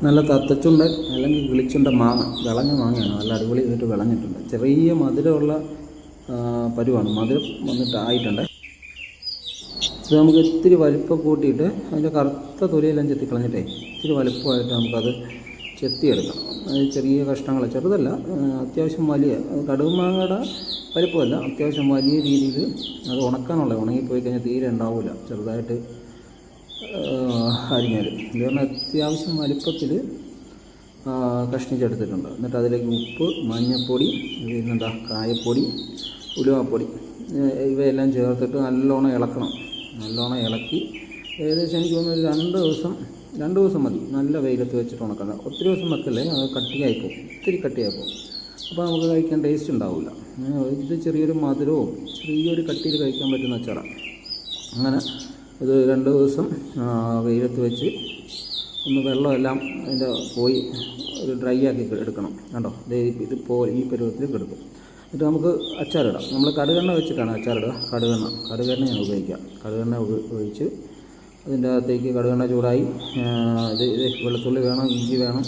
നല്ല തത്തച്ചുണ്ടൻ അല്ലെങ്കിൽ കിളിച്ചുണ്ട മാങ്ങ, വിളഞ്ഞ മാങ്ങയാണ്, നല്ല അടിപൊളിയായിട്ട് വിളഞ്ഞിട്ടുണ്ട്. ചെറിയ മധുരമുള്ള പരുവാണ്, മധുരം ആയിട്ടുണ്ട്. ഇത് നമുക്ക് ഇത്തിരി വലിപ്പം കൂട്ടിയിട്ട് അതിൻ്റെ കറുത്ത തൊലിയെല്ലാം ചെത്തിക്കളഞ്ഞിട്ടേ ഇത്തിരി വലിപ്പമായിട്ട് നമുക്കത് ചെത്തിയെടുക്കണം. അത് ചെറിയ കഷ്ണങ്ങൾ, ചെറുതല്ല, അത്യാവശ്യം വലിയ കടുക് മാങ്ങയുടെ വലിപ്പമല്ല, അത്യാവശ്യം വലിയ രീതിയിൽ അത് ഉണക്കാനുള്ള, ഉണങ്ങിപ്പോയി കഴിഞ്ഞാൽ തീരെ ഉണ്ടാവില്ല. ചെറുതായിട്ട് അരിഞ്ഞാൽ ഇതുകൊണ്ട് അത്യാവശ്യം വലിപ്പത്തിൽ കഷ്ണിച്ചെടുത്തിട്ടുണ്ട്. എന്നിട്ട് അതിലേക്ക് ഉപ്പ്, മഞ്ഞൾപ്പൊടി, പിന്നെന്താ കായപ്പൊടി, ഉലുവാപ്പൊടി ഇവയെല്ലാം ചേർത്തിട്ട് നല്ലോണം ഇളക്കണം. നല്ലോണം ഇളക്കി ഏകദേശം എനിക്ക് തോന്നുന്നു രണ്ട് ദിവസം മതി. നല്ല വെയിലത്ത് വെച്ചിട്ട് ഉണക്കണം. ഒത്തിരി ദിവസം വെക്കല്ലേ, അത് കട്ടിയായിപ്പോവും, ഒത്തിരി കട്ടിയായിപ്പോവും. അപ്പോൾ നമുക്ക് കഴിക്കാൻ ടേസ്റ്റ് ഉണ്ടാവില്ല. ഇത് ചെറിയൊരു മധുരവും ചെറിയൊരു കട്ടിയിൽ കഴിക്കാൻ പറ്റുന്ന അച്ചാറാണ്. അങ്ങനെ ഇത് 2 ദിവസം വെയിലത്ത് വെച്ച് ഒന്ന് വെള്ളമെല്ലാം അതിൻ്റെ പോയി ഒരു ഡ്രൈ ആക്കി എടുക്കണം. കണ്ടോ, ഈ പരുവത്തിൽ എടുക്കും. എന്നിട്ട് നമുക്ക് അച്ചാറിടാം. നമ്മൾ കടുകെണ്ണ വെച്ചിട്ടാണ് അച്ചാറിടുക. കടുകെണ്ണയാണ് ഉപയോഗിക്കുക. കടുകെണ്ണ ഒഴിച്ച് അതിൻ്റെ അകത്തേക്ക് കടുകെണ്ണ ചൂടായി വെളുത്തുള്ളി വേണം, ഇഞ്ചി വേണം,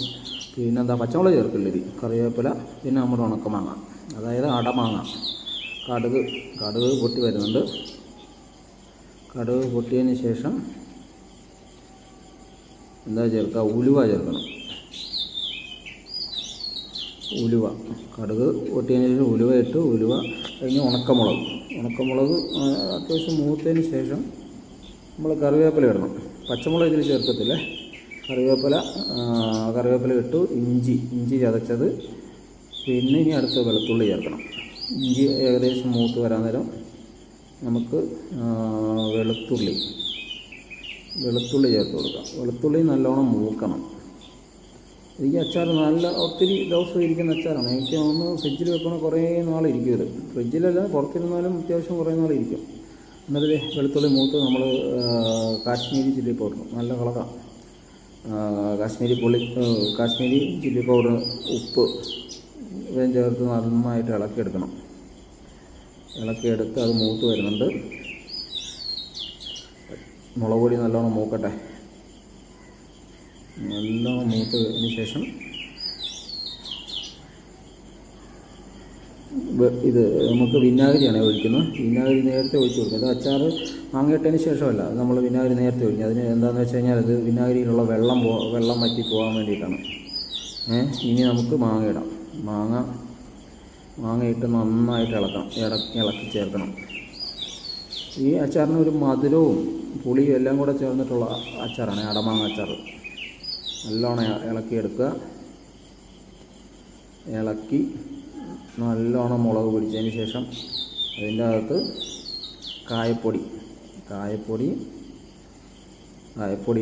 പിന്നെന്താ പച്ചമുളക് ചേർക്കില്ല, കറിവേപ്പില, പിന്നെ നമ്മുടെ ഉണക്കമാങ്ങ, അതായത് അടമാങ്ങ. കടുക് പൊട്ടി വരുന്നുണ്ട്. കടുക് പൊട്ടിയതിന് ശേഷം എന്താ ചേർക്കുക, ഉലുവ ചേർക്കണം. ഉലുവ, കടുക് പൊട്ടിയതിന് ശേഷം ഉലുവ ഇട്ട്, ഉലുവ കഴിഞ്ഞ് ഉണക്കമുളക് അത്യാവശ്യം മൂത്തതിന് ശേഷം നമ്മൾ കറിവേപ്പില ഇടണം. പച്ചമുളക് ഇതിൽ ചേർക്കത്തില്ലേ, കറിവേപ്പില ഇട്ടു. ഇഞ്ചി ചതച്ചത്, പിന്നെ ഇനി അടുത്ത വെളുത്തുള്ളി ചേർക്കണം. ഇഞ്ചി ഏകദേശം മൂത്ത് വരാൻ നേരം നമുക്ക് വെളുത്തുള്ളി ചേർത്ത് കൊടുക്കാം. വെളുത്തുള്ളി നല്ലോണം മൂക്കണം. ഈ അച്ചാർ ഒത്തിരി ദിവസം ഇരിക്കുന്ന അച്ചാറാണ്. എനിക്ക് തോന്നുന്നു ഫ്രിഡ്ജിൽ വെക്കണ കുറേ നാളിരിക്കും. ഇത് ഫ്രിഡ്ജിലല്ല, പുറത്തിരുന്നാലും അത്യാവശ്യം കുറേ നാളിരിക്കും. എന്നിട്ട് വെളുത്തുള്ളി മൂത്ത് നമ്മൾ കാശ്മീരി ചില്ലി പൗഡർ, നല്ല കളറാണ്, കാശ്മീരി ചില്ലി പൗഡർ, ഉപ്പ് ഇവയും ചേർത്ത് നന്നായിട്ട് ഇളക്കിയെടുക്കണം. ഇളക്കിയെടുത്ത് അത് മൂത്ത് വരുന്നുണ്ട്. മുളക് പൊടി നല്ലോണം മൂക്കട്ടെ. നല്ലോണം മൂത്തതിന് ശേഷം ഇത് നമുക്ക് വിനാഗിരിയാണ് ഒഴിക്കുന്നത്. വിനാഗിരി നേരത്തെ ഒഴിച്ച് കൊടുക്കും. ഇത് അച്ചാർ മാങ്ങയിട്ടതിന് ശേഷമല്ല, നമ്മൾ വിനാഗിരി നേരത്തെ ഒഴിക്കും. അതിന് എന്താണെന്ന് വെച്ച് കഴിഞ്ഞാൽ അത് വിനാഗിരിയിലുള്ള വെള്ളം വറ്റി പോകാൻ വേണ്ടിയിട്ടാണ്. ഇനി നമുക്ക് മാങ്ങ ഇടാം. മാങ്ങയിട്ട് നന്നായിട്ട് ഇളക്കി ചേർക്കണം. ഈ അച്ചാറിന് ഒരു മധുരവും പുളിയും എല്ലാം കൂടെ ചേർന്നിട്ടുള്ള അച്ചാറാണ് അടമാങ്ങ അച്ചാർ. നല്ലോണം ഇളക്കിയെടുക്കുക. ഇളക്കി നല്ലോണം മുളക് പിടിച്ചതിന് ശേഷം അതിൻ്റെ അകത്ത് കായപ്പൊടി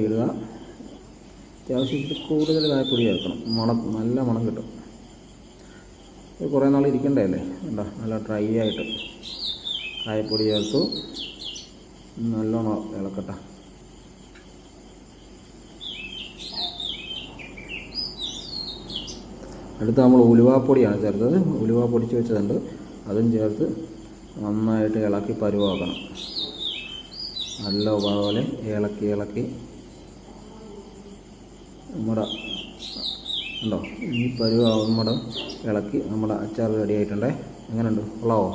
ഇടുക. അത്യാവശ്യത്തിൽ കൂടുതൽ കായപ്പൊടി ചേർക്കണം. നല്ല മണം കിട്ടും. ഇത് കുറേ നാൾ ഇരിക്കണ്ടല്ലേ, ഉണ്ടോ, നല്ല ഡ്രൈ ആയിട്ട് കായപ്പൊടി ചേർത്തു. നല്ലോണം ഇളക്കട്ടെ. അടുത്ത് നമ്മൾ ഉലുവാപ്പൊടിയാണ് ചേർത്തത്. ഉലുവ പൊടിച്ച് വെച്ചതുണ്ട്, അതും ചേർത്ത് നന്നായിട്ട് ഇളക്കി പരുവാക്കണം. നല്ല പോലെ ഇളക്കി നമ്മുടെ ഉണ്ടോ ഈ പരുവാകുമ്പോൾ ഇളക്കി നമ്മുടെ അച്ചാർ റെഡി ആയിട്ടുണ്ടേ. എങ്ങനെയുണ്ട്, കൊള്ളാവോ?